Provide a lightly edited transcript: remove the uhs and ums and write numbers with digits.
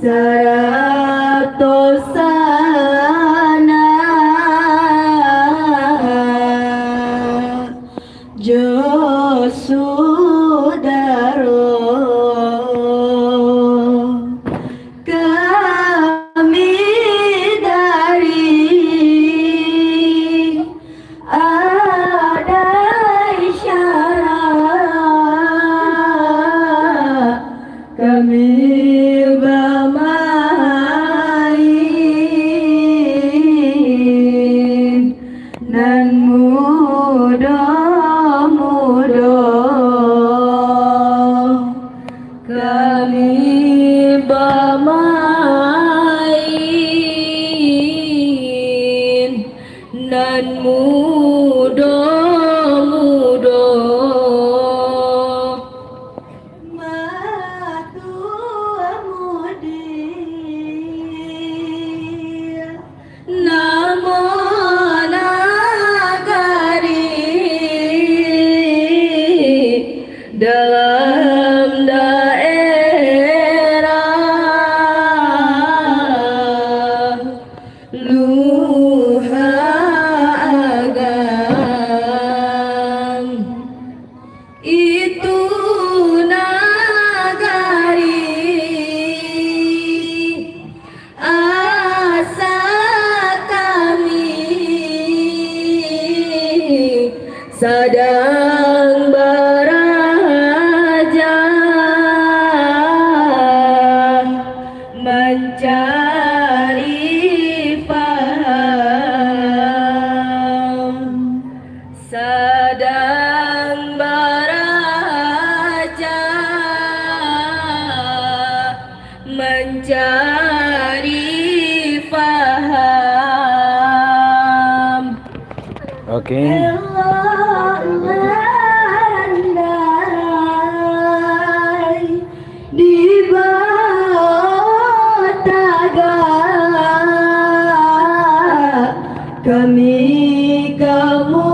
saratosana Josudaro kami dari ada isyarat kami bermain nan mudah-mudah kami bermain nan mudah-mudah matua mudir namo nagari dalam daerah luha agam itu nagari asal kami sedang beraja mencari paham sedang beraja mencari paham. Oke. Andai di bawah taga kami kamu